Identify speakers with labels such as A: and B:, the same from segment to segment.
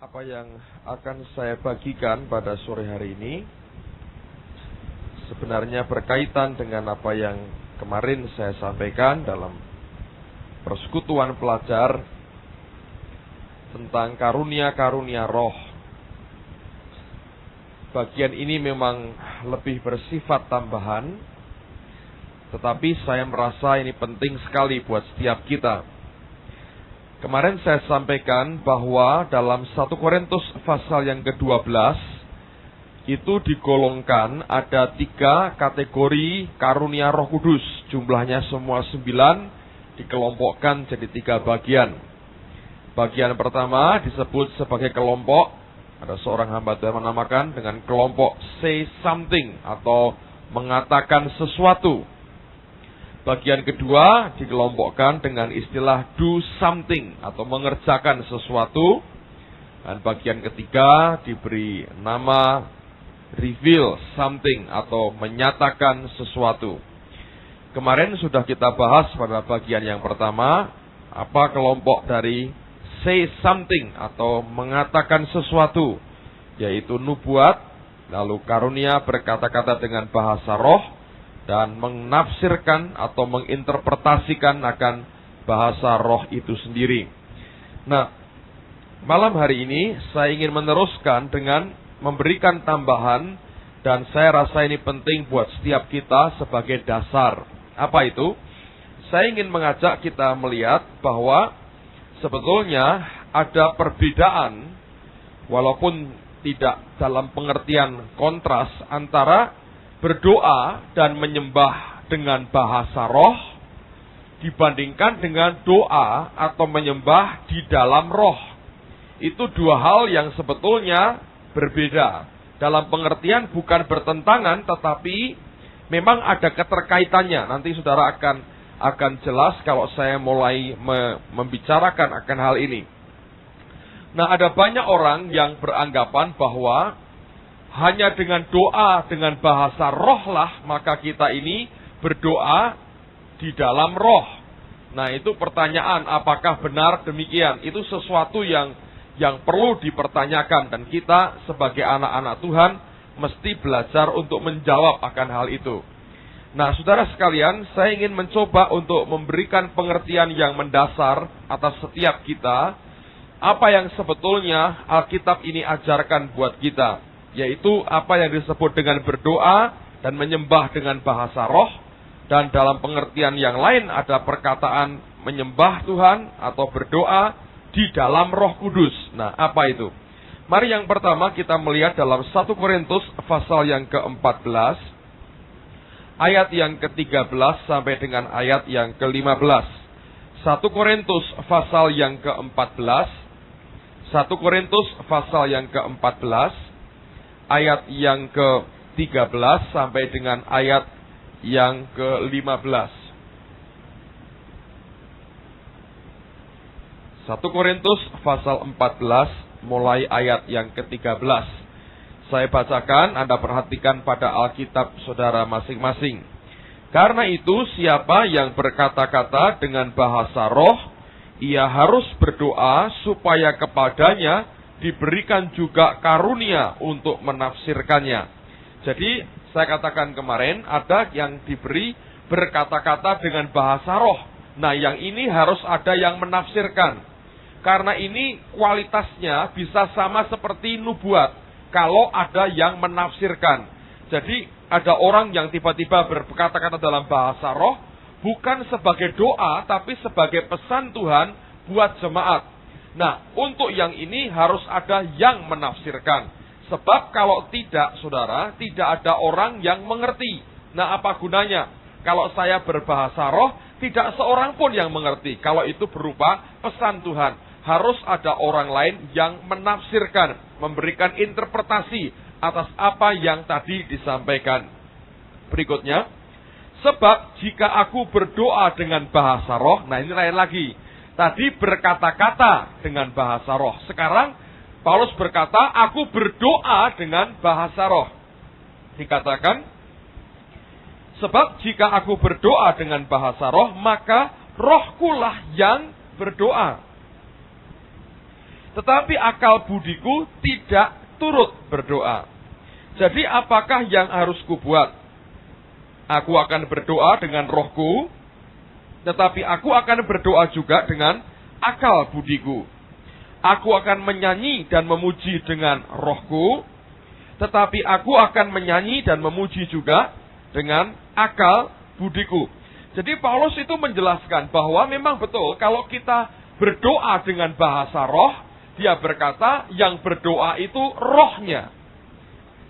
A: Apa yang akan saya bagikan pada sore hari ini sebenarnya berkaitan dengan apa yang kemarin saya sampaikan dalam persekutuan pelajar tentang karunia-karunia roh. Bagian ini memang lebih bersifat tambahan, tetapi saya merasa ini penting sekali buat setiap kita. Kemarin saya sampaikan bahwa dalam 1 Korintus pasal yang ke-12 itu digolongkan ada 3 kategori karunia Roh Kudus. Jumlahnya semua 9, dikelompokkan jadi 3 bagian. Bagian pertama disebut sebagai kelompok, ada seorang hamba Tuhan menamakan dengan kelompok say something atau mengatakan sesuatu. Bagian kedua dikelompokkan dengan istilah do something atau mengerjakan sesuatu. Dan bagian ketiga diberi nama reveal something atau menyatakan sesuatu. Kemarin sudah kita bahas pada bagian yang pertama, apa kelompok dari say something atau mengatakan sesuatu, yaitu nubuat, lalu karunia berkata-kata dengan bahasa roh, dan menafsirkan atau menginterpretasikan akan bahasa roh itu sendiri. Nah, malam hari ini saya ingin meneruskan dengan memberikan tambahan, dan saya rasa ini penting buat setiap kita sebagai dasar. Apa itu? Saya ingin mengajak kita melihat bahwa sebetulnya ada perbedaan, walaupun tidak dalam pengertian kontras, antara berdoa dan menyembah dengan bahasa roh dibandingkan dengan doa atau menyembah di dalam roh. Itu dua hal yang sebetulnya berbeda. Dalam pengertian bukan bertentangan, tetapi memang ada keterkaitannya. Nanti saudara akan jelas kalau saya mulai membicarakan akan hal ini. Nah, ada banyak orang yang beranggapan bahwa hanya dengan doa dengan bahasa roh lah maka kita ini berdoa di dalam roh. Nah, itu pertanyaan, apakah benar demikian? Itu sesuatu yang perlu dipertanyakan, dan kita sebagai anak-anak Tuhan mesti belajar untuk menjawab akan hal itu. Nah, saudara sekalian, saya ingin mencoba untuk memberikan pengertian yang mendasar atas setiap kita, apa yang sebetulnya Alkitab ini ajarkan buat kita, yaitu apa yang disebut dengan berdoa dan menyembah dengan bahasa roh, dan dalam pengertian yang lain ada perkataan menyembah Tuhan atau berdoa di dalam Roh Kudus. Nah, apa itu? Mari yang pertama kita melihat dalam 1 Korintus pasal yang ke-14, ayat yang ke-13 sampai dengan ayat yang ke-15. 1 Korintus pasal yang ke-14, 1 Korintus pasal yang ke-14, ayat yang ke-13 sampai dengan ayat yang ke-15. 1 Korintus pasal 14 mulai ayat yang ke-13. Saya bacakan, Anda perhatikan pada Alkitab saudara masing-masing. Karena itu siapa yang berkata-kata dengan bahasa roh, ia harus berdoa supaya kepadanya diberikan juga karunia untuk menafsirkannya. Jadi, saya katakan kemarin, ada yang diberi berkata-kata dengan bahasa roh. Nah, yang ini harus ada yang menafsirkan. Karena ini kualitasnya bisa sama seperti nubuat, kalau ada yang menafsirkan. Jadi, ada orang yang tiba-tiba berkata-kata dalam bahasa roh, bukan sebagai doa, tapi sebagai pesan Tuhan buat jemaat. Nah, untuk yang ini harus ada yang menafsirkan. Sebab kalau tidak, saudara, tidak ada orang yang mengerti. Nah, apa gunanya? Kalau saya berbahasa roh, tidak seorang pun yang mengerti. Kalau itu berupa pesan Tuhan. Harus ada orang lain yang menafsirkan, memberikan interpretasi atas apa yang tadi disampaikan. Berikutnya, sebab jika aku berdoa dengan bahasa roh, nah ini lain lagi. Tadi berkata-kata dengan bahasa roh. Sekarang Paulus berkata, aku berdoa dengan bahasa roh. Dikatakan, sebab jika aku berdoa dengan bahasa roh, maka rohkulah yang berdoa. tetapi akal budiku tidak turut berdoa. Jadi apakah yang harus kubuat? Aku akan berdoa dengan rohku, tetapi aku akan berdoa juga dengan akal budiku. Aku akan menyanyi dan memuji dengan rohku, tetapi aku akan menyanyi dan memuji juga dengan akal budiku. Jadi Paulus itu menjelaskan bahwa memang betul kalau kita berdoa dengan bahasa roh, dia berkata yang berdoa itu rohnya.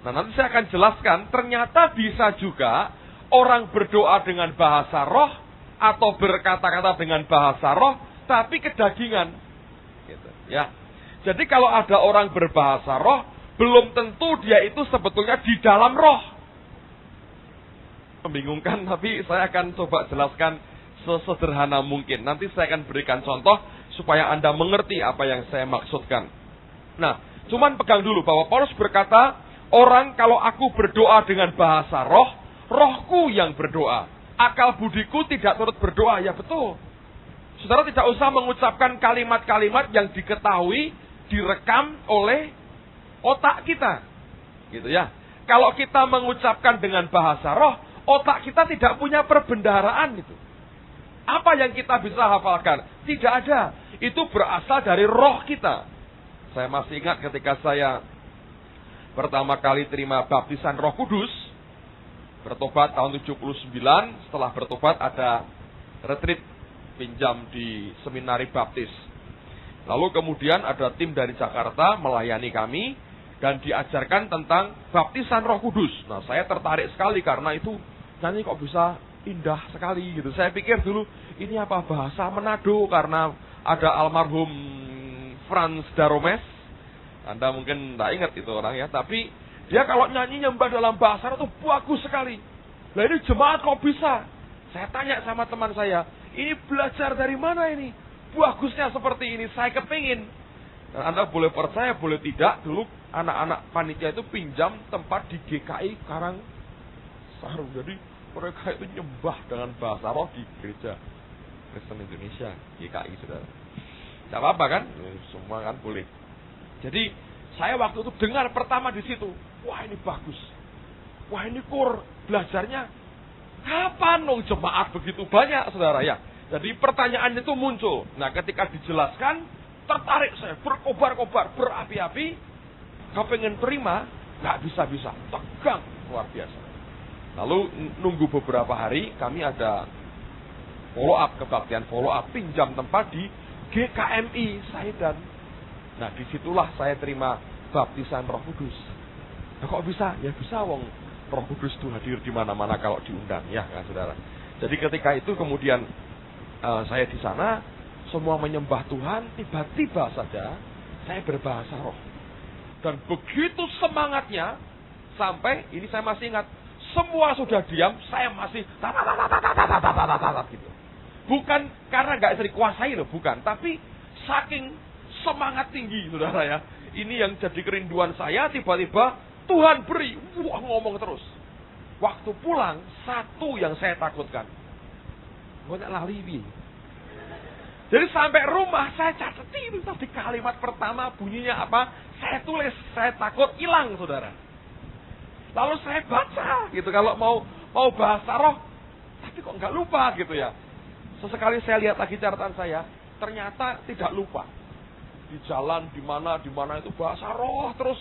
A: Nah, nanti saya akan jelaskan, ternyata bisa juga orang berdoa dengan bahasa roh atau berkata-kata dengan bahasa roh, tapi kedagingan. Gitu, ya. Jadi kalau ada orang berbahasa roh, belum tentu dia itu sebetulnya di dalam roh. Membingungkan, tapi saya akan coba jelaskan sesederhana mungkin. Nanti saya akan berikan contoh supaya Anda mengerti apa yang saya maksudkan. Nah, cuman pegang dulu bahwa Paulus berkata, orang kalau aku berdoa dengan bahasa roh, rohku yang berdoa. Akal budiku tidak turut berdoa, ya betul. Saudara tidak usah mengucapkan kalimat-kalimat yang diketahui, direkam oleh otak kita. Gitu ya. Kalau kita mengucapkan dengan bahasa roh, otak kita tidak punya perbendaharaan itu. Apa yang kita bisa hafalkan? Tidak ada. Itu berasal dari roh kita. Saya masih ingat ketika saya pertama kali terima baptisan Roh Kudus, bertobat tahun 79, setelah bertobat ada retreat pinjam di seminari baptis. Lalu kemudian ada tim dari Jakarta melayani kami dan diajarkan tentang baptisan Roh Kudus. Nah, saya tertarik sekali karena itu nyanyi kok bisa indah sekali gitu. Saya pikir dulu ini apa bahasa Manado karena ada almarhum Franz Daromes. Anda mungkin tidak ingat itu orang ya, tapi dia kalau nyanyi nyembah dalam bahasa itu bagus sekali. Lah ini jemaat kok bisa? Saya tanya sama teman saya, ini belajar dari mana ini? Bagusnya seperti ini, saya kepingin. Dan Anda boleh percaya, boleh tidak, dulu anak-anak panitia itu pinjam tempat di GKI Karang Sarung. Jadi mereka itu nyembah dengan bahasa roh di gereja Kristen Indonesia, GKI, saudara. Tidak apa-apa kan? Semua kan boleh. Jadi saya waktu itu dengar pertama di situ, wah ini bagus, wah ini belajarnya kapan dong jemaat begitu banyak, saudara ya. Jadi pertanyaan itu muncul. Nah, ketika dijelaskan, tertarik saya, berkobar-kobar, berapi-api, kepengen terima, nggak bisa-bisa, tegang luar biasa. Lalu nunggu beberapa hari, kami ada follow up, kebaktian follow up, pinjam tempat di GKMI Saidan. Nah, disitulah saya terima baptisan Roh Kudus. Nah, kok bisa? Ya bisa, wong Roh Kudus itu hadir di mana-mana kalau diundang, ya kan, saudara. Jadi ketika itu kemudian saya di sana, semua menyembah Tuhan, tiba-tiba saja saya berbahasa roh. Dan begitu semangatnya, sampai ini saya masih ingat, semua sudah diam, saya masih gitu. Bukan karena nggak bisa dikuasai loh, bukan. Tapi saking semangat tinggi, saudara ya. Ini yang jadi kerinduan saya, tiba-tiba Tuhan beri, wah ngomong terus. Waktu pulang, satu yang saya takutkan. Banyak lali. Jadi sampai rumah, saya catat itu tadi kalimat pertama bunyinya apa. Saya tulis, saya takut hilang, saudara. Lalu saya baca gitu, kalau mau bahasa roh, tapi kok nggak lupa gitu ya. Sesekali saya lihat lagi catatan saya, ternyata tidak lupa. Di jalan, di mana itu bahasa roh terus.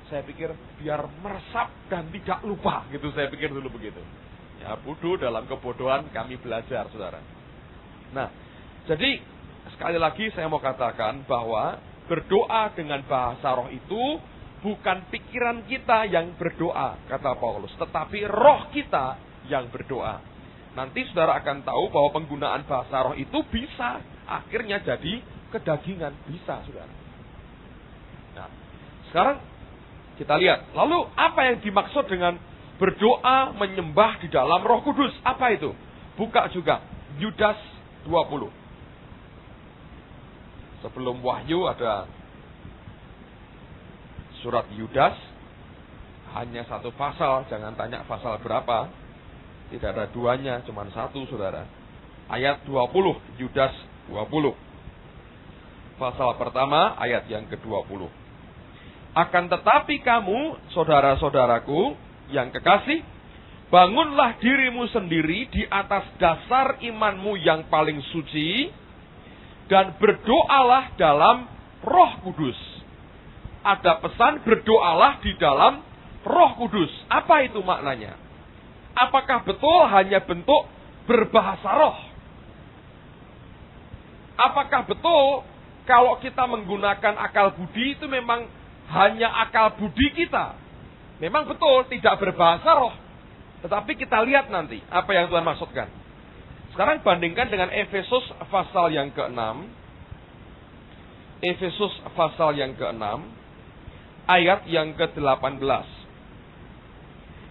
A: Saya pikir biar meresap dan tidak lupa gitu, saya pikir dulu begitu. Ya bodoh, dalam kebodohan kami belajar, saudara. Nah, jadi sekali lagi saya mau katakan bahwa berdoa dengan bahasa roh itu bukan pikiran kita yang berdoa, kata Paulus, tetapi roh kita yang berdoa. Nanti saudara akan tahu bahwa penggunaan bahasa roh itu bisa akhirnya jadi kedagingan, bisa, saudara. Nah, sekarang kita lihat, lalu apa yang dimaksud dengan berdoa menyembah di dalam Roh Kudus? Apa itu? Buka juga Yudas 20. Sebelum Wahyu ada surat Yudas, hanya satu pasal, jangan tanya pasal berapa. Tidak ada duanya, cuma satu, saudara. Ayat 20, Yudas 20. pasal pertama ayat yang ke-20. Akan tetapi kamu, saudara-saudaraku yang kekasih, bangunlah dirimu sendiri di atas dasar imanmu yang paling suci, dan berdoalah dalam Roh Kudus. Ada pesan berdoalah di dalam Roh Kudus. Apa itu maknanya? Apakah betul hanya bentuk berbahasa roh? Apakah betul kalau kita menggunakan akal budi itu memang hanya akal budi kita? Memang betul tidak berbahasa roh. Tetapi kita lihat nanti apa yang Tuhan maksudkan. Sekarang bandingkan dengan Efesus pasal yang ke-6. Efesus pasal yang ke-6 ayat yang ke-18.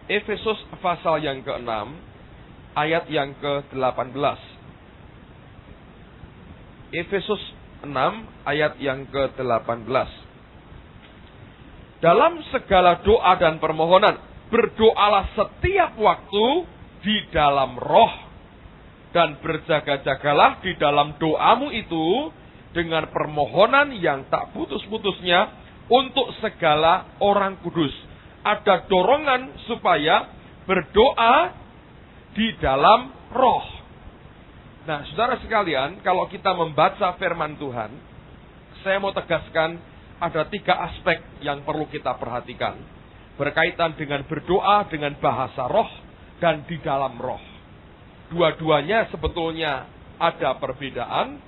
A: Efesus pasal yang ke-6 ayat yang ke-18. Efesus 6 ayat yang ke-18. Dalam segala doa dan permohonan, berdoalah setiap waktu di dalam roh, dan berjaga-jagalah di dalam doamu itu dengan permohonan yang tak putus-putusnya untuk segala orang kudus. Ada dorongan supaya berdoa di dalam roh. Nah, saudara sekalian, kalau kita membaca firman Tuhan, saya mau tegaskan ada 3 aspek yang perlu kita perhatikan. Berkaitan dengan berdoa dengan bahasa roh dan di dalam roh. Dua-duanya sebetulnya ada perbedaan,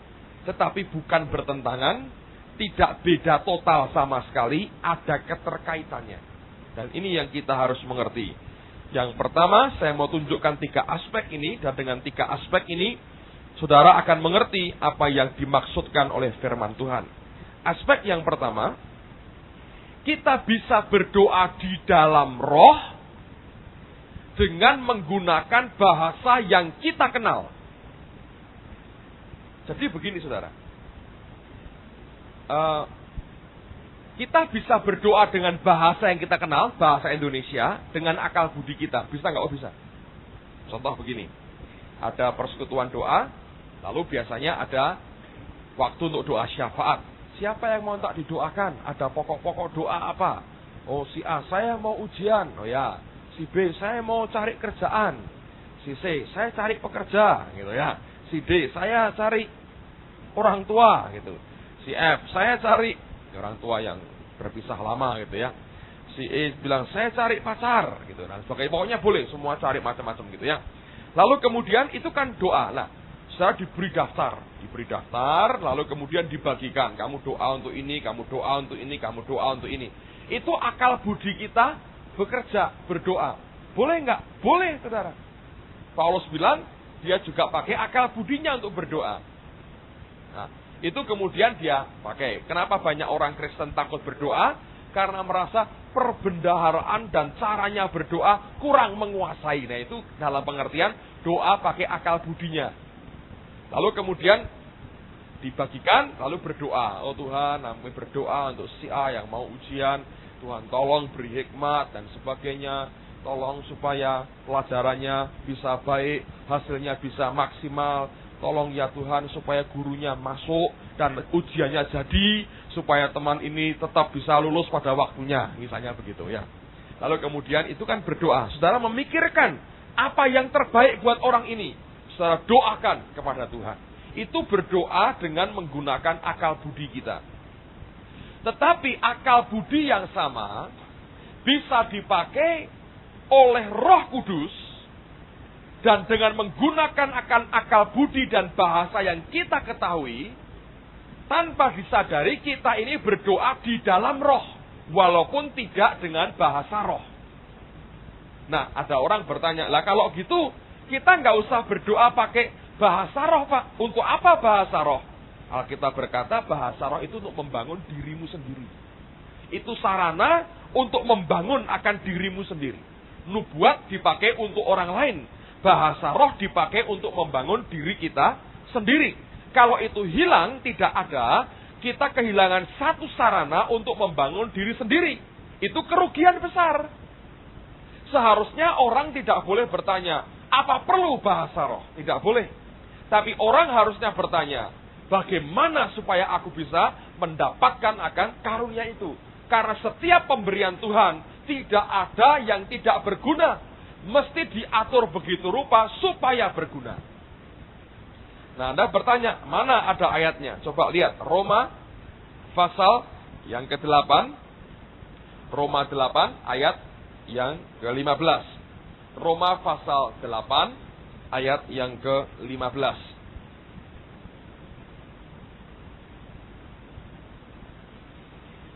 A: tetapi bukan bertentangan, tidak beda total sama sekali, ada keterkaitannya. Dan ini yang kita harus mengerti. Yang pertama, saya mau tunjukkan 3 aspek ini, dan dengan 3 aspek ini, saudara akan mengerti apa yang dimaksudkan oleh firman Tuhan. Aspek yang pertama, kita bisa berdoa di dalam roh dengan menggunakan bahasa yang kita kenal. Jadi begini saudara, kita bisa berdoa dengan bahasa yang kita kenal, bahasa Indonesia, dengan akal budi kita. Bisa nggak? Oh bisa. Contoh begini, ada persekutuan doa, lalu biasanya ada waktu untuk doa syafaat. Siapa yang mau tak didoakan? Ada pokok-pokok doa apa? Oh si A, saya mau ujian. Oh ya. Si B, saya mau cari kerjaan. Si C, saya cari pekerja. Gitu ya. Si D, saya cari orang tua. Gitu. Si F, saya cari orang tua yang berpisah lama. Gitu ya. Si E bilang, saya cari pacar. Gitu. Dan sebagainya. Pokoknya boleh. Semua cari macam-macam gitu ya. Lalu kemudian itu kan doa. Nah. Saya diberi daftar, lalu kemudian dibagikan. Kamu doa untuk ini, kamu doa untuk ini, kamu doa untuk ini. Itu akal budi kita bekerja, berdoa. Boleh nggak? Boleh, saudara. Paulus bilang, dia juga pakai akal budinya untuk berdoa. Nah, itu kemudian dia pakai. Kenapa banyak orang Kristen takut berdoa? Karena merasa perbendaharaan dan caranya berdoa kurang menguasai. Nah, itu dalam pengertian doa pakai akal budinya. Lalu kemudian dibagikan, lalu berdoa. Oh Tuhan, kami berdoa untuk si A yang mau ujian. Tuhan tolong beri hikmat dan sebagainya. Tolong supaya pelajarannya bisa baik, hasilnya bisa maksimal. Tolong ya Tuhan supaya gurunya masuk dan ujiannya jadi. Supaya teman ini tetap bisa lulus pada waktunya. Misalnya begitu ya. Lalu kemudian itu kan berdoa. Saudara memikirkan apa yang terbaik buat orang ini. Saudara doakan kepada Tuhan. Itu berdoa dengan menggunakan akal budi kita. Tetapi akal budi yang sama bisa dipakai oleh Roh Kudus dan dengan menggunakan akan akal budi dan bahasa yang kita ketahui, tanpa disadari kita ini berdoa di dalam roh, walaupun tidak dengan bahasa roh. Nah, ada orang bertanya, lah kalau gitu kita nggak usah berdoa pakai bahasa roh, Pak. Untuk apa bahasa roh? Alkitab berkata bahasa roh itu untuk membangun dirimu sendiri. Itu sarana untuk membangun akan dirimu sendiri. Nubuat dipakai untuk orang lain. Bahasa roh dipakai untuk membangun diri kita sendiri. Kalau itu hilang, tidak ada, kita kehilangan satu sarana untuk membangun diri sendiri. Itu kerugian besar. Seharusnya orang tidak boleh bertanya, apa perlu bahasa roh? Tidak boleh. Tapi orang harusnya bertanya, Bagaimana supaya aku bisa mendapatkan akan karunia itu? Karena setiap pemberian Tuhan tidak ada yang tidak berguna. Mesti diatur begitu rupa supaya berguna. Nah, Anda bertanya, mana ada ayatnya? Coba lihat, Roma pasal yang ke-8. Roma 8 ayat yang ke-15. Roma pasal 8 ayat yang ke-15.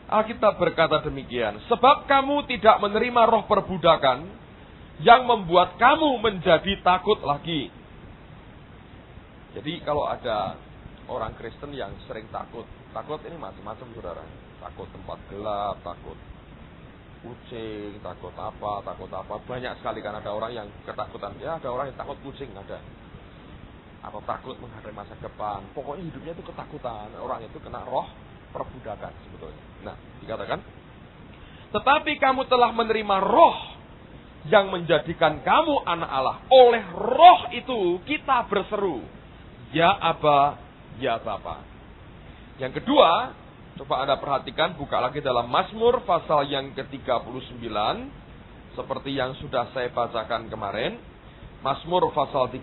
A: Alkitab berkata demikian, sebab kamu tidak menerima roh perbudakan yang membuat kamu menjadi takut lagi. Jadi kalau ada orang Kristen yang sering takut ini macam-macam, saudara. Takut tempat gelap, takut kucing, takut apa. Banyak sekali kan ada orang yang ketakutan. Ya, ada orang yang takut kucing, ada. Atau takut menghadapi masa depan. Pokoknya hidupnya itu ketakutan. Orang itu kena roh perbudakan sebetulnya. Nah, dikatakan, tetapi kamu telah menerima roh yang menjadikan kamu anak Allah. Oleh roh itu kita berseru, ya Aba, ya Bapa. Yang kedua, coba Anda perhatikan, buka lagi dalam Mazmur pasal yang ke-39. Seperti yang sudah saya bacakan kemarin. Mazmur pasal 39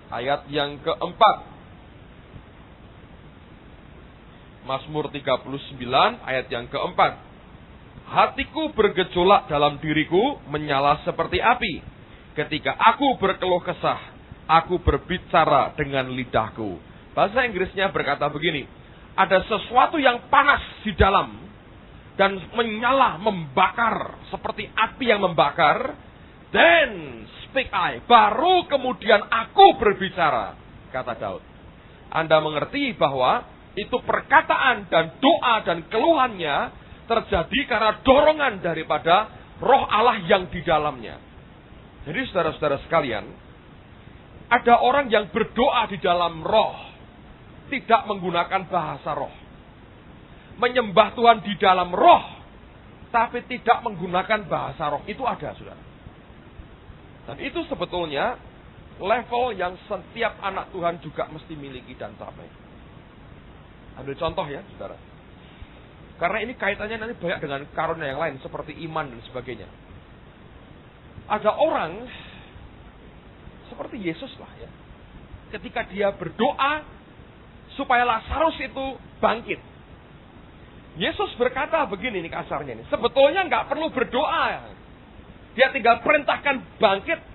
A: ayat yang ke-4. Mazmur 39 ayat yang ke-4. Hatiku bergejolak dalam diriku, menyala seperti api. Ketika aku berkeluh kesah, aku berbicara dengan lidahku. Bahasa Inggrisnya berkata begini, ada sesuatu yang panas di dalam dan menyala, membakar seperti api yang membakar. Then speak I, baru kemudian aku berbicara, kata Daud. Anda mengerti bahwa itu perkataan dan doa dan keluhannya terjadi karena dorongan daripada roh Allah yang di dalamnya. Jadi saudara-saudara sekalian, ada orang yang berdoa di dalam roh, tidak menggunakan bahasa roh. Menyembah Tuhan di dalam roh, tapi tidak menggunakan bahasa roh. Itu ada, saudara. Dan itu sebetulnya level yang setiap anak Tuhan juga mesti miliki dan capai. Ambil contoh ya, saudara. Karena ini kaitannya nanti banyak dengan karunia yang lain, seperti iman dan sebagainya. Ada orang seperti Yesus lah ya. Ketika dia berdoa supaya Lazarus itu bangkit. Yesus berkata begini nih kasarnya nih. Sebetulnya nggak perlu berdoa. Dia tinggal perintahkan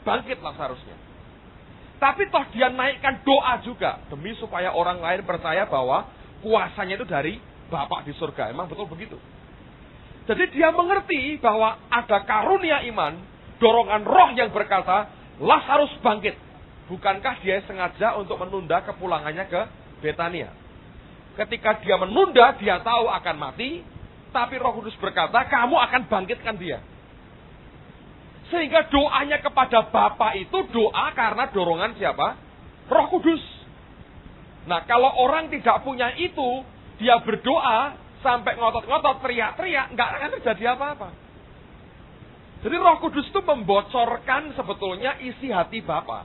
A: bangkit Lazarusnya. Tapi toh dia naikkan doa juga. Demi supaya orang lain percaya bahwa kuasanya itu dari Bapa di surga. Emang betul begitu. Jadi dia mengerti bahwa ada karunia iman, dorongan roh yang berkata, Lazarus bangkit. Bukankah dia sengaja untuk menunda kepulangannya ke Betania? Ketika dia menunda, dia tahu akan mati, tapi Roh Kudus berkata, kamu akan bangkitkan dia. Sehingga doanya kepada Bapa itu doa karena dorongan siapa? Roh Kudus. Nah, kalau orang tidak punya itu, dia berdoa sampai ngotot-ngotot, teriak-teriak, nggak akan terjadi apa-apa. Jadi Roh Kudus itu membocorkan sebetulnya isi hati Bapa.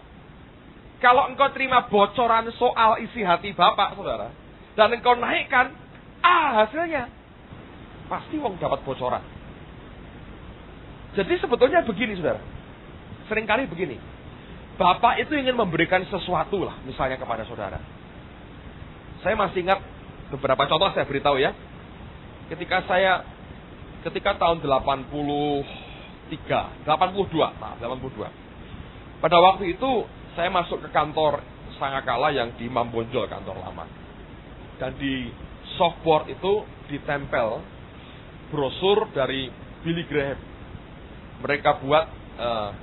A: Kalau engkau terima bocoran soal isi hati Bapa, saudara, dan engkau naikkan, hasilnya pasti wong dapat bocoran. Jadi sebetulnya begini, saudara. Seringkali begini. Bapak itu ingin memberikan sesuatu lah, misalnya kepada saudara. Saya masih ingat beberapa contoh saya beritahu ya. Ketika tahun 82. Pada waktu itu saya masuk ke kantor Sangakala yang di Mambonjol, kantor lama. Dan di softboard itu ditempel brosur dari Billy Graham. Mereka buat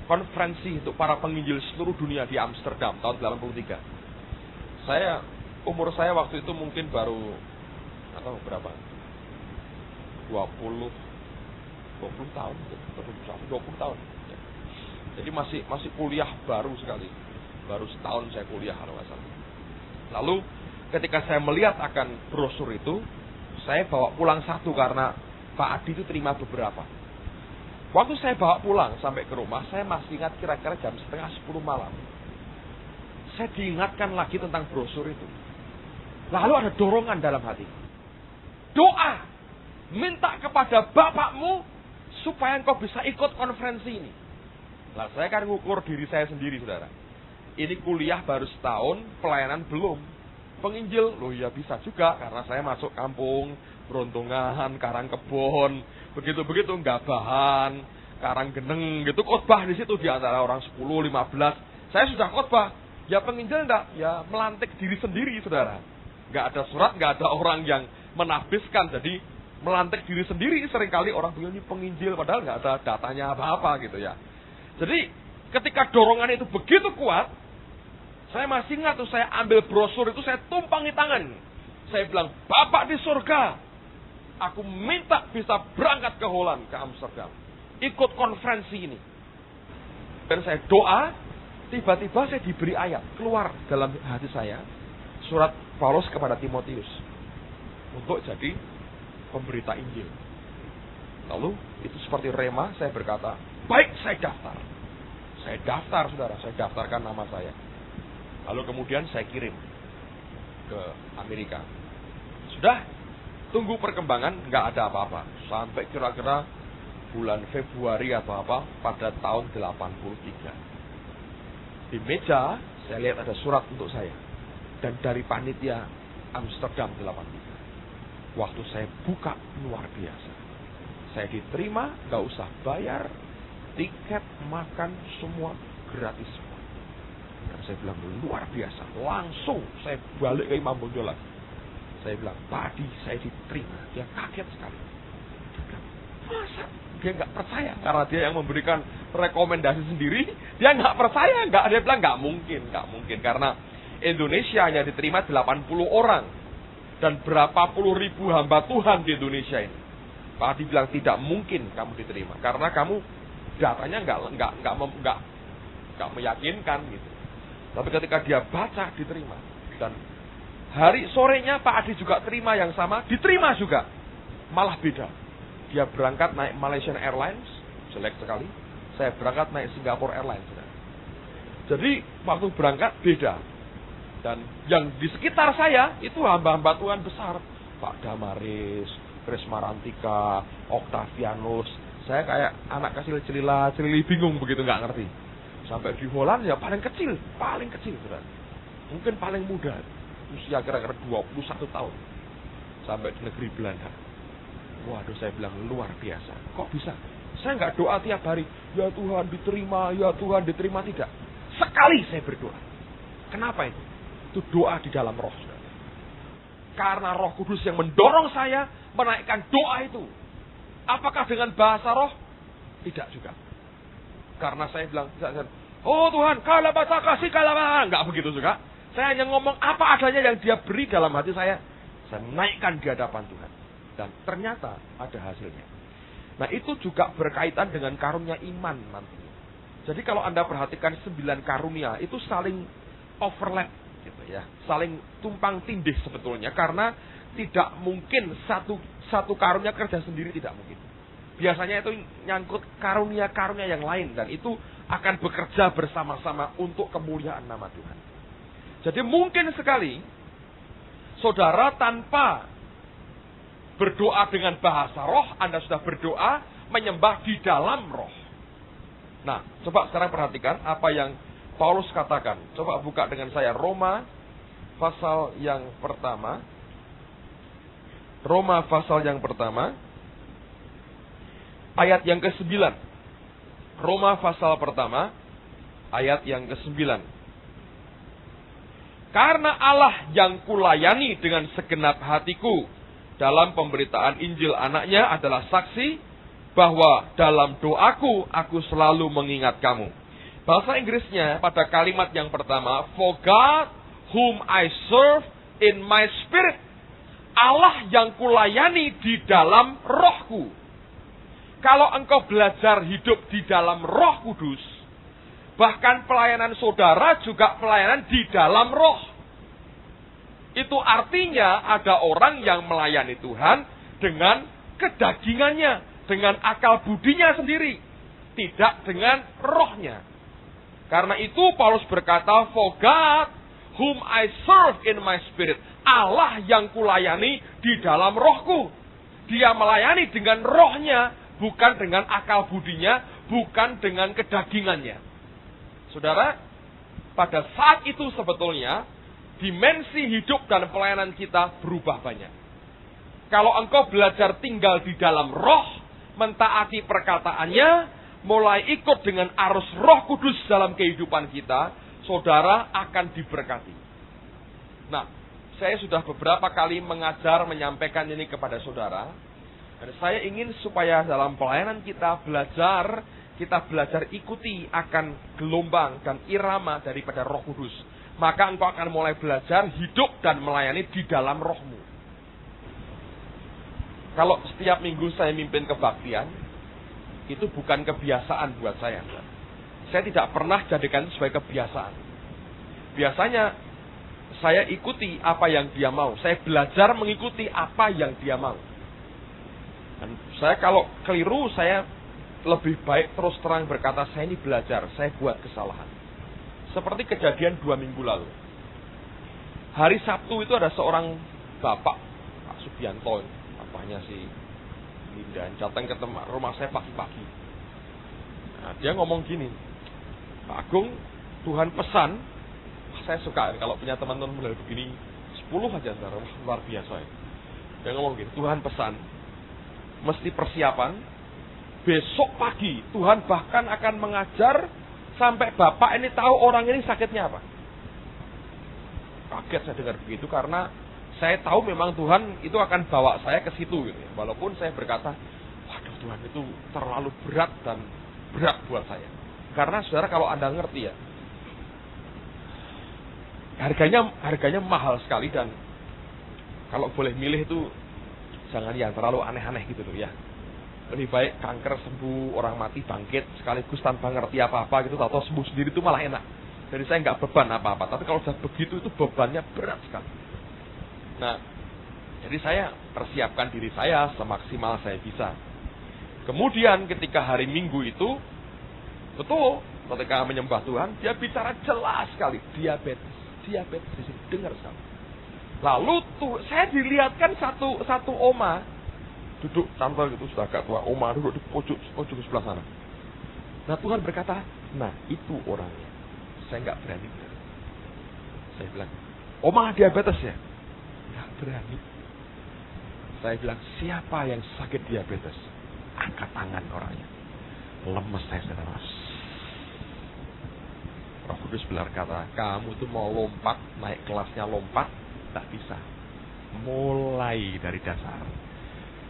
A: konferensi untuk para penginjil seluruh dunia di Amsterdam tahun 83. Umur saya waktu itu mungkin baru atau berapa? 20 tahun, 20 tahun. Ya. Jadi masih kuliah baru sekali. Baru setahun saya kuliah kalau nggak salah. Lalu ketika saya melihat akan brosur itu, saya bawa pulang satu karena Pak Adi itu terima beberapa. Waktu saya bawa pulang sampai ke rumah, saya masih ingat kira-kira jam 9:30 malam. Saya diingatkan lagi tentang brosur itu. Lalu ada dorongan dalam hati. Doa. Minta kepada bapakmu supaya engkau bisa ikut konferensi ini. Nah, saya kan ngukur diri saya sendiri, saudara. Ini kuliah baru setahun, pelayanan belum. Penginjil, loh ya bisa juga. Karena saya masuk kampung, Brontongan, Karangkebon, begitu-begitu, Gabahan, Karanggeneng, gitu. Khotbah di situ di antara orang 10, 15. Saya sudah khotbah. Ya penginjil enggak, ya melantik diri sendiri, saudara. Enggak ada surat, enggak ada orang yang menafsirkan. Jadi melantik diri sendiri, seringkali orang bilang ini penginjil, padahal nggak ada datanya apa-apa gitu ya. Jadi ketika dorongan itu begitu kuat, saya masih ingat tuh, saya ambil brosur itu, saya tumpangi tangan. Saya bilang, Bapak di surga, aku minta bisa berangkat ke Holland, ke Amsterdam, ikut konferensi ini. Dan saya doa, tiba-tiba saya diberi ayat, keluar dalam hati saya, surat Paulus kepada Timotius, untuk jadi pemberita Injil. Lalu itu seperti rema, saya berkata, baik, saya daftar. Saya daftar, saudara, saya daftarkan nama saya. Lalu kemudian saya kirim ke Amerika. Sudah, tunggu perkembangan, nggak ada apa-apa. Sampai kira-kira bulan Februari atau apa, pada tahun 83. Di meja, saya lihat ada surat untuk saya. Dan dari panitia Amsterdam 83. Waktu saya buka, luar biasa. Saya diterima, gak usah bayar, tiket, makan, semua gratis semua. Dan saya bilang, luar biasa. Langsung saya balik ke Imam Bonjol lagi. Saya bilang, tadi saya diterima. Dia kaget sekali. Dia bilang, masa? Dia gak percaya. Karena dia yang memberikan rekomendasi sendiri, dia gak percaya. Dia bilang, gak mungkin. Karena Indonesia hanya diterima 80 orang. Dan berapa puluh ribu hamba Tuhan di Indonesia ini. Pak dibilang tidak mungkin kamu diterima. Karena kamu datanya nggak meyakinkan gitu. Tapi ketika dia baca, diterima. Dan hari sorenya Pak Adi juga terima yang sama, diterima juga. Malah beda. Dia berangkat naik Malaysian Airlines, jelek sekali. Saya berangkat naik Singapore Airlines. Jadi waktu berangkat beda. Dan yang di sekitar saya itu hamba-hamba Tuhan besar. Pak Damaris, Chris Marantika, Octavianus. Saya kayak anak kecil celili bingung begitu, nggak ngerti. Sampai di Holland ya paling kecil, saudara. Mungkin paling muda, usia kira-kira 21 tahun. Sampai di negeri Belanda. Waduh, saya bilang luar biasa. Kok bisa? Saya nggak doa tiap hari, ya Tuhan diterima, ya Tuhan diterima, tidak. Sekali saya berdoa. Kenapa itu? Itu doa di dalam roh. Karena Roh Kudus yang mendorong saya menaikkan doa itu. Apakah dengan bahasa roh? Tidak juga. Karena saya bilang, oh Tuhan, kalau baca kasih, kalau enggak begitu juga. Saya hanya ngomong apa adanya yang dia beri dalam hati saya. Saya naikkan di hadapan Tuhan. Dan ternyata ada hasilnya. Nah itu juga berkaitan dengan karunia iman nantinya. Jadi kalau Anda perhatikan 9 karunia itu saling overlap. Gitu ya, saling tumpang tindih sebetulnya, karena tidak mungkin satu karunia kerja sendiri, tidak mungkin. Biasanya itu nyangkut karunia-karunia yang lain, dan itu akan bekerja bersama-sama untuk kemuliaan nama Tuhan. Jadi mungkin sekali saudara tanpa berdoa dengan bahasa roh, Anda sudah berdoa menyembah di dalam roh. Nah, coba sekarang perhatikan apa yang Paulus katakan. Coba buka dengan saya Roma pasal yang pertama. Roma pasal yang pertama. Ayat yang ke-9. Roma pasal pertama. Ayat yang ke-9. Karena Allah yang kulayani dengan segenap hatiku dalam pemberitaan Injil anaknya adalah saksi bahwa dalam doaku aku selalu mengingat kamu. Bahasa Inggrisnya pada kalimat yang pertama, for God whom I serve in my spirit. Allah yang kulayani di dalam rohku. Kalau engkau belajar hidup di dalam Roh Kudus, bahkan pelayanan saudara juga pelayanan di dalam roh. Itu artinya ada orang yang melayani Tuhan dengan kedagingannya, dengan akal budinya sendiri, tidak dengan rohnya. Karena itu Paulus berkata, for God whom I serve in my spirit. Allah yang kulayani di dalam rohku. Dia melayani dengan rohnya, bukan dengan akal budinya, bukan dengan kedagingannya. Saudara, pada saat itu sebetulnya dimensi hidup dan pelayanan kita berubah banyak. Kalau engkau belajar tinggal di dalam roh, mentaati perkataannya, mulai ikut dengan arus Roh Kudus dalam kehidupan kita, saudara akan diberkati. Nah, saya sudah beberapa kali mengajar, menyampaikan ini kepada saudara. Dan saya ingin supaya dalam pelayanan kita belajar ikuti akan gelombang dan irama daripada Roh Kudus. Maka engkau akan mulai belajar hidup dan melayani di dalam rohmu. Kalau setiap minggu saya mimpin kebaktian, itu bukan kebiasaan buat saya. Saya tidak pernah jadikan sebagai kebiasaan. Biasanya saya ikuti apa yang dia mau. Saya belajar mengikuti apa yang dia mau. Dan saya kalau keliru, saya lebih baik terus terang berkata, saya ini belajar, saya buat kesalahan. Seperti kejadian 2 minggu lalu. Hari Sabtu itu ada seorang bapak, Pak Subianto, bapaknya si Linda, datang ke rumah saya pagi-pagi. Nah, dia ngomong gini, Pak Agung, Tuhan pesan, saya suka kalau punya teman-teman mulai begini, 10 aja saudara, luar biasa ya. Dia ngomong gini, Tuhan pesan, mesti persiapan, besok pagi Tuhan bahkan akan mengajar sampai bapak ini tahu orang ini sakitnya apa. Kaget saya dengar begitu karena saya tahu memang Tuhan itu akan bawa saya ke situ gitu ya. Walaupun saya berkata, waduh Tuhan itu terlalu berat dan berat buat saya. Karena saudara kalau Anda ngerti ya, harganya mahal sekali dan kalau boleh milih itu jangan yang terlalu aneh-aneh gitu loh ya. Lebih baik kanker sembuh, orang mati bangkit sekaligus tanpa ngerti apa-apa gitu, atau sembuh sendiri itu malah enak. Jadi saya nggak beban apa-apa, tapi kalau sudah begitu itu bebannya berat sekali. Nah, jadi saya persiapkan diri saya semaksimal saya bisa. Kemudian ketika hari Minggu itu, betul, ketika menyembah Tuhan, dia bicara jelas sekali, diabetes di sini, dengar sekali. Lalu tuh saya dilihatkan satu oma duduk santai gitu, sudah agak tua, oma duduk di pojok sebelah sana. Nah Tuhan berkata, nah itu orangnya. Saya nggak berani. Saya bilang, oma diabetes ya? Nggak berani. Saya bilang, siapa yang sakit diabetes? Angkat tangan orangnya. Lemes saya saudara. Roh Kudus berkata, kamu tuh mau lompat, naik kelasnya lompat, tak bisa. Mulai dari dasar.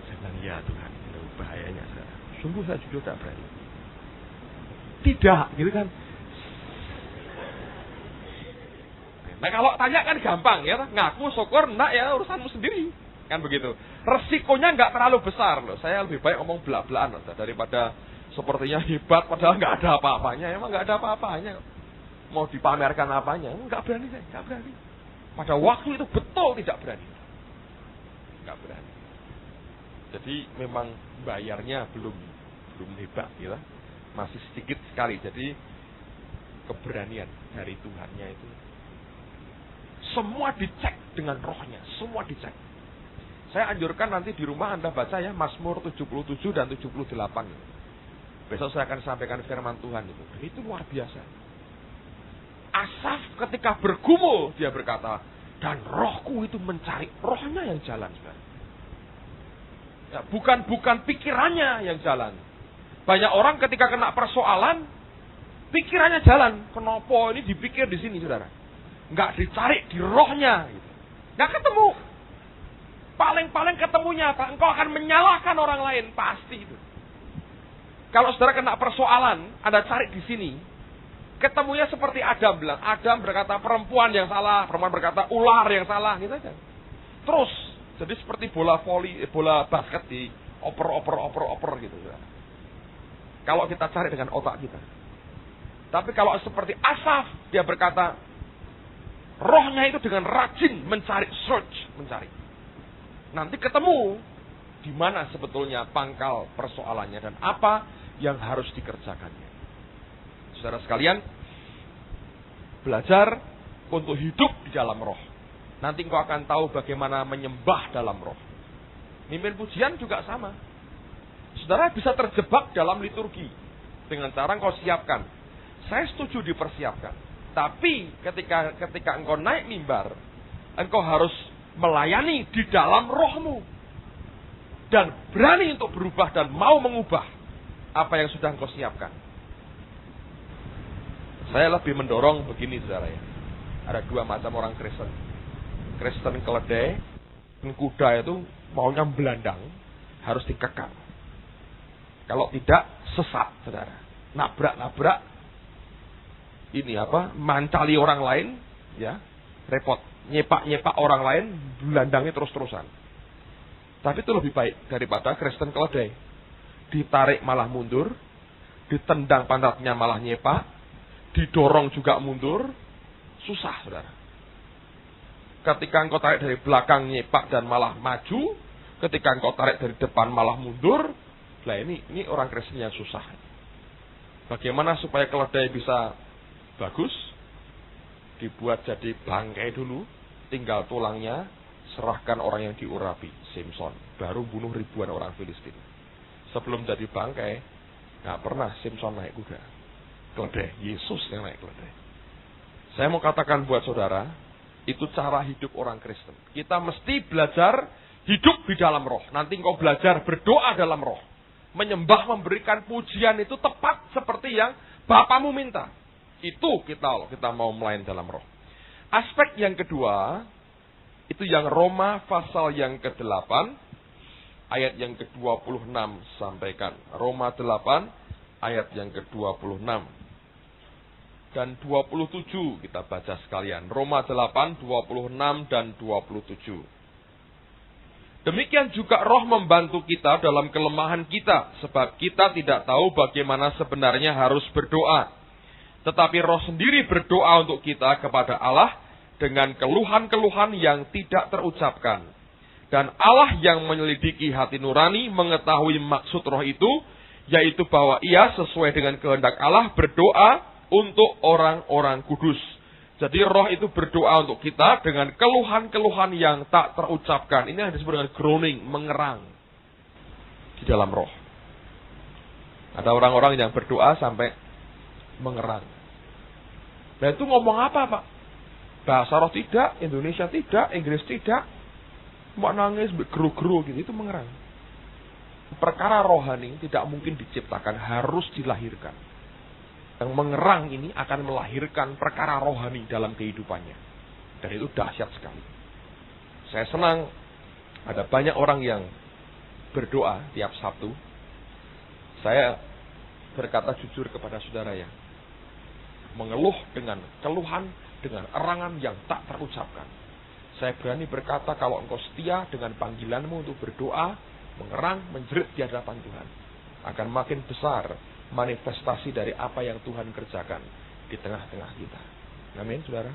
A: Saya bilang, ya Tuhan, itu bahayanya saudara. Sungguh saya jujur tak berani. Tidak, gitu kan. Nah kalau tanya kan gampang ya, ngaku syukur, enggak ya urusanmu sendiri. Kan begitu. Resikonya nggak terlalu besar loh. Saya lebih baik ngomong belak-belakan daripada sepertinya hebat padahal nggak ada apa-apanya. Emang nggak ada apa-apanya. Mau dipamerkan apanya? Nggak berani saya, nggak berani. Pada waktu itu betul tidak berani. Nggak berani. Jadi memang bayarnya belum hebat, ya. Masih sedikit sekali. Jadi keberanian dari Tuhannya itu. Semua dicek dengan rohnya, semua dicek. Saya anjurkan nanti di rumah Anda baca ya Mazmur 77 dan 78. Besok saya akan sampaikan firman Tuhan itu. Itu luar biasa. Asaf ketika bergumul dia berkata, dan rohku itu mencari, rohnya yang jalan. Ya, bukan pikirannya yang jalan. Banyak orang ketika kena persoalan, pikirannya jalan. Kenapa ini dipikir di sini saudara? Nggak dicari di rohnya. Gitu. Nggak ketemu. Paling ketemunya apa? Engkau akan menyalahkan orang lain. Pasti itu. Kalau saudara kena persoalan, Anda cari di sini. Ketemunya seperti Adam bilang. Adam berkata perempuan yang salah. Perempuan berkata ular yang salah. Gitu aja. Terus. Jadi seperti bola basket di oper gitu. Saudara. Kalau kita cari dengan otak kita. Tapi kalau seperti Asaf, dia berkata, rohnya itu dengan rajin mencari, mencari. Nanti ketemu di mana sebetulnya pangkal persoalannya dan apa yang harus dikerjakannya. Saudara sekalian, belajar untuk hidup di dalam roh. Nanti engkau akan tahu bagaimana menyembah dalam roh. Mimpin pujian juga sama. Saudara bisa terjebak dalam liturgi dengan cara engkau siapkan. Saya setuju dipersiapkan. Tapi ketika engkau naik mimbar, engkau harus melayani di dalam rohmu. Dan berani untuk berubah dan mau mengubah apa yang sudah engkau siapkan. Saya lebih mendorong begini saudara ya. Ada dua macam orang Kristen. Kristen keledai, kuda itu maunya belandang, harus dikekang. Kalau tidak, sesat saudara. Nabrak-nabrak, mancali orang lain, ya repot. Nyepak-nyepak orang lain, belandangnya terus-terusan. Tapi itu lebih baik daripada Kristen keledai. Ditarik malah mundur, ditendang pantatnya malah nyepak, didorong juga mundur, susah saudara. Ketika engkau tarik dari belakang nyepak dan malah maju, ketika engkau tarik dari depan malah mundur, lah ini orang Kristen yang susah. Bagaimana supaya keledai bisa bagus? Dibuat jadi bangkai dulu, tinggal tulangnya, serahkan orang yang diurapi, Simpson, baru bunuh ribuan orang Filistin. Sebelum jadi bangkai, nggak pernah Simpson naik kuda. Keledai, Yesus yang naik keledai. Saya mau katakan buat saudara, itu cara hidup orang Kristen. Kita mesti belajar hidup di dalam roh. Nanti engkau belajar berdoa dalam roh. Menyembah, memberikan pujian itu tepat seperti yang Bapamu minta. Itu kita mau melayani dalam roh. Aspek yang kedua, itu yang Roma pasal yang ke-8, ayat yang ke-26 sampaikan. Roma 8, ayat yang ke-26. Dan 27 kita baca sekalian. Roma 8, 26 dan 27. Demikian juga roh membantu kita dalam kelemahan kita. Sebab kita tidak tahu bagaimana sebenarnya harus berdoa. Tetapi roh sendiri berdoa untuk kita kepada Allah dengan keluhan-keluhan yang tidak terucapkan. Dan Allah yang menyelidiki hati nurani mengetahui maksud roh itu, yaitu bahwa ia sesuai dengan kehendak Allah berdoa untuk orang-orang kudus. Jadi roh itu berdoa untuk kita dengan keluhan-keluhan yang tak terucapkan. Ini yang disebut dengan groaning, mengerang di dalam roh. Ada orang-orang yang berdoa sampai mengerang. Nah itu ngomong apa Pak? Bahasa roh tidak, Indonesia tidak, Inggris tidak. Mau nangis, geru-geru gitu, itu mengerang. Perkara rohani tidak mungkin diciptakan, harus dilahirkan. Yang mengerang ini akan melahirkan perkara rohani dalam kehidupannya. Dan itu dahsyat sekali. Saya senang ada banyak orang yang berdoa tiap Sabtu. Saya berkata jujur kepada saudara yang mengeluh dengan keluhan, dengan erangan yang tak terucapkan. Saya berani berkata kalau engkau setia dengan panggilanmu untuk berdoa, mengerang, menjerit di hadapan Tuhan, akan makin besar manifestasi dari apa yang Tuhan kerjakan di tengah-tengah kita. Amin, saudara.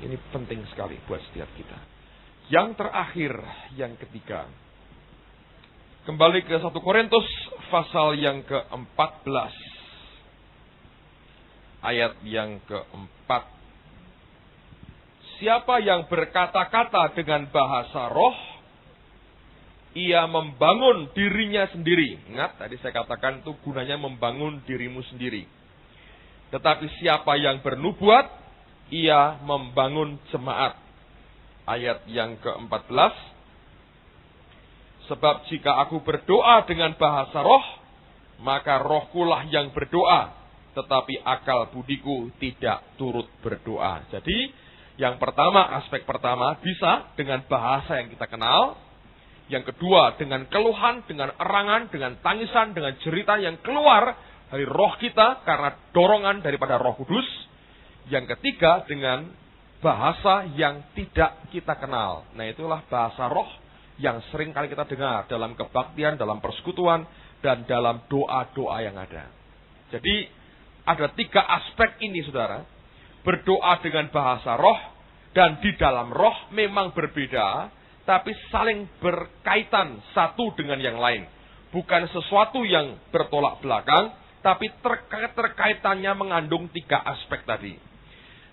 A: Ini penting sekali buat setiap kita. Yang terakhir, yang ketiga. Kembali ke 1 Korintus pasal yang ke-14. Ayat yang ke-4. Siapa yang berkata-kata dengan bahasa roh, ia membangun dirinya sendiri. Ingat, tadi saya katakan itu gunanya membangun dirimu sendiri. Tetapi siapa yang bernubuat, ia membangun jemaat. Ayat yang ke-14. Sebab jika aku berdoa dengan bahasa roh, maka rohkulah yang berdoa. Tetapi akal budiku tidak turut berdoa. Jadi, yang pertama, aspek pertama, bisa dengan bahasa yang kita kenal. Yang kedua, dengan keluhan, dengan erangan, dengan tangisan, dengan cerita yang keluar dari roh kita karena dorongan daripada Roh Kudus. Yang ketiga, dengan bahasa yang tidak kita kenal. Nah, itulah bahasa roh yang sering kali kita dengar dalam kebaktian, dalam persekutuan, dan dalam doa-doa yang ada. Jadi, ada 3 aspek ini, saudara. Berdoa dengan bahasa roh, dan di dalam roh memang berbeda, tapi saling berkaitan satu dengan yang lain. Bukan sesuatu yang bertolak belakang, tapi terkaitannya mengandung 3 aspek tadi.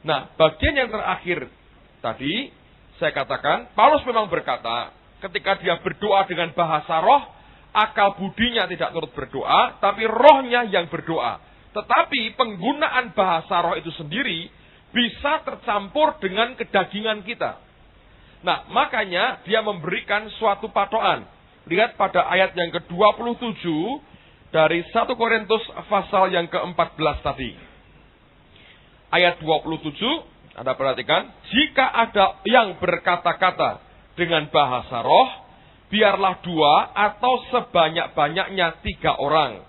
A: Nah, bagian yang terakhir tadi, saya katakan, Paulus memang berkata, ketika dia berdoa dengan bahasa roh, akal budinya tidak turut berdoa, tapi rohnya yang berdoa. Tetapi penggunaan bahasa roh itu sendiri bisa tercampur dengan kedagingan kita. Nah, makanya dia memberikan suatu patokan. Lihat pada ayat yang ke-27 dari 1 Korintus pasal yang ke-14 tadi. Ayat 27, Anda perhatikan, jika ada yang berkata-kata dengan bahasa roh, biarlah 2 atau sebanyak-banyaknya 3 orang.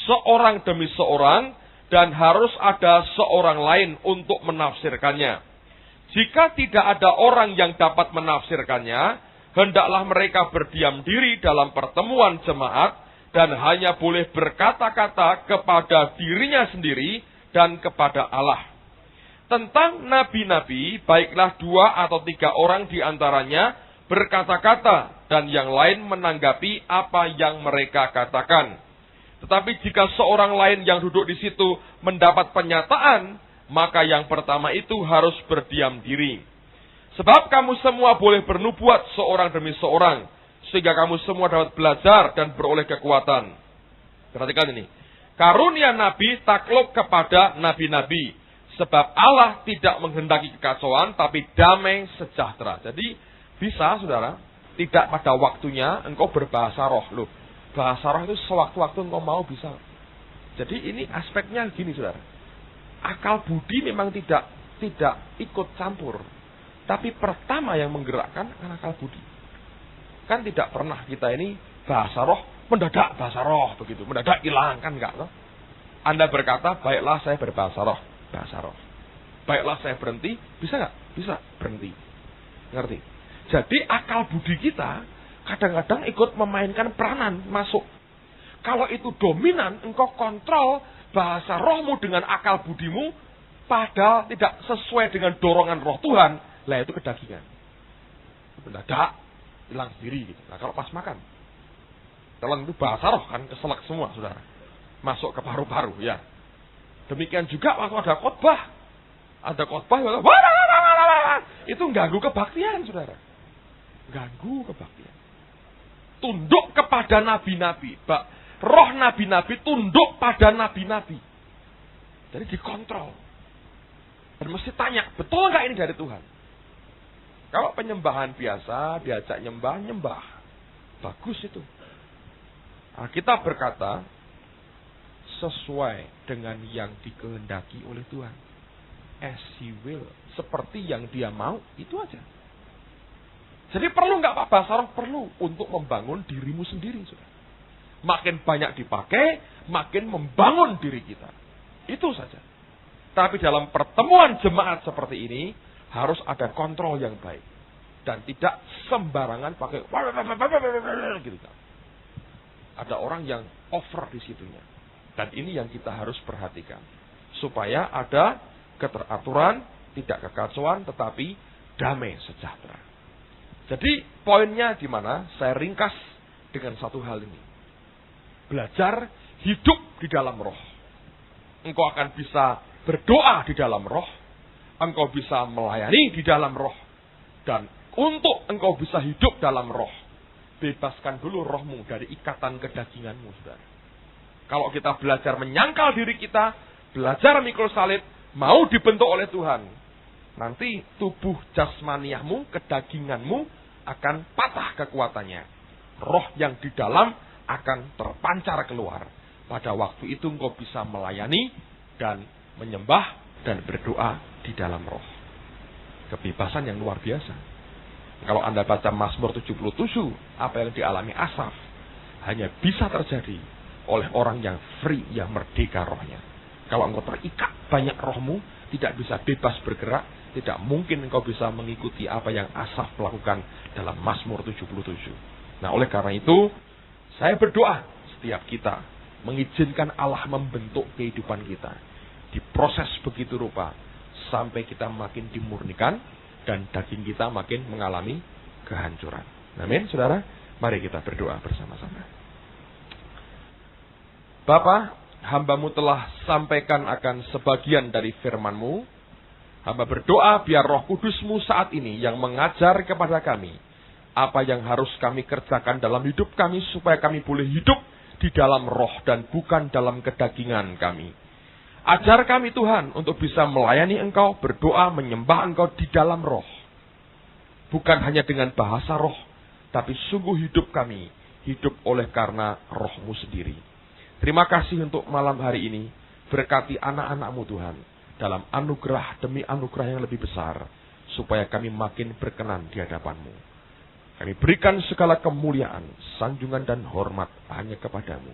A: Seorang demi seorang, dan harus ada seorang lain untuk menafsirkannya. Jika tidak ada orang yang dapat menafsirkannya, hendaklah mereka berdiam diri dalam pertemuan jemaat, dan hanya boleh berkata-kata kepada dirinya sendiri dan kepada Allah. Tentang nabi-nabi, baiklah 2 atau 3 orang di antaranya berkata-kata, dan yang lain menanggapi apa yang mereka katakan. Tetapi jika seorang lain yang duduk di situ mendapat penyataan, maka yang pertama itu harus berdiam diri. Sebab kamu semua boleh bernubuat seorang demi seorang, sehingga kamu semua dapat belajar dan beroleh kekuatan. Perhatikan ini. Karunia nabi takluk kepada nabi-nabi. Sebab Allah tidak menghendaki kekacauan, tapi damai sejahtera. Jadi bisa, saudara, tidak pada waktunya engkau berbahasa roh. Loh, bahasa roh itu sewaktu-waktu engkau mau bisa. Jadi ini aspeknya gini, saudara. Akal budi memang tidak ikut campur. Tapi pertama yang menggerakkan kan akal budi. Kan tidak pernah kita ini bahasa roh, mendadak bahasa roh begitu. Mendadak hilang, kan enggak. Loh. Anda berkata, baiklah saya berbahasa roh. Bahasa roh. Baiklah saya berhenti, bisa nggak? Bisa, berhenti. Ngerti? Jadi akal budi kita kadang-kadang ikut memainkan peranan masuk. Kalau itu dominan, engkau kontrol bahasa rohmu dengan akal budimu, padahal tidak sesuai dengan dorongan roh Tuhan, lah itu kedagingan. Mendadak, hilang sendiri. Gitu. Nah kalau pas makan, telan itu bahasa roh kan, keselak semua, saudara. Masuk ke paru-paru, ya. Demikian juga waktu ada khotbah. Ada khotbah, itu ganggu kebaktian, saudara. Ganggu kebaktian. Tunduk kepada nabi-nabi. Roh nabi-nabi tunduk pada nabi-nabi. Jadi dikontrol. Dan mesti tanya, betul nggak ini dari Tuhan? Kalau penyembahan biasa, diajak nyembah. Bagus itu. Nah, kita berkata, sesuai dengan yang dikehendaki oleh Tuhan. As He will. Seperti yang dia mau, itu aja. Jadi perlu nggak Pak bahasa roh? Perlu untuk membangun dirimu sendiri. Sudah. Makin banyak dipakai, makin membangun diri kita. Itu saja. Tapi dalam pertemuan jemaat seperti ini, harus ada kontrol yang baik. Dan tidak sembarangan pakai gitu. Ada orang yang over di situnya. Dan ini yang kita harus perhatikan. Supaya ada keteraturan, tidak kekacauan, tetapi damai sejahtera. Jadi poinnya di mana? Saya ringkas dengan satu hal ini. Belajar hidup di dalam roh. Engkau akan bisa berdoa di dalam roh. Engkau bisa melayani di dalam roh. Dan untuk engkau bisa hidup dalam roh, bebaskan dulu rohmu dari ikatan kedaginganmu, saudara. Kalau kita belajar menyangkal diri kita, belajar mikul salib, mau dibentuk oleh Tuhan, nanti tubuh jasmaniahmu, kedaginganmu akan patah kekuatannya. Roh yang di dalam akan terpancar keluar. Pada waktu itu engkau bisa melayani dan menyembah dan berdoa di dalam roh. Kebebasan yang luar biasa. Kalau Anda baca Mazmur 77, apa yang dialami Asaf hanya bisa terjadi oleh orang yang free, yang merdeka rohnya. Kalau engkau terikat banyak rohmu, tidak bisa bebas bergerak, tidak mungkin engkau bisa mengikuti apa yang Asaf lakukan dalam Mazmur 77. Nah, oleh karena itu, saya berdoa setiap kita mengizinkan Allah membentuk kehidupan kita. Diproses begitu rupa, sampai kita makin dimurnikan, dan daging kita makin mengalami kehancuran. Amin, saudara. Mari kita berdoa bersama-sama. Bapa, hamba-Mu telah sampaikan akan sebagian dari firman-Mu. Hamba berdoa biar Roh Kudus-Mu saat ini yang mengajar kepada kami apa yang harus kami kerjakan dalam hidup kami supaya kami boleh hidup di dalam roh dan bukan dalam kedagingan kami. Ajar kami Tuhan untuk bisa melayani Engkau, berdoa, menyembah Engkau di dalam roh. Bukan hanya dengan bahasa roh, tapi sungguh hidup kami hidup oleh karena Roh-Mu sendiri. Terima kasih untuk malam hari ini. Berkati anak-anak-Mu Tuhan dalam anugerah demi anugerah yang lebih besar, supaya kami makin berkenan di hadapan-Mu. Kami berikan segala kemuliaan, sanjungan dan hormat hanya kepada-Mu.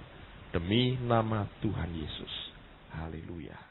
A: Demi nama Tuhan Yesus. Haleluya.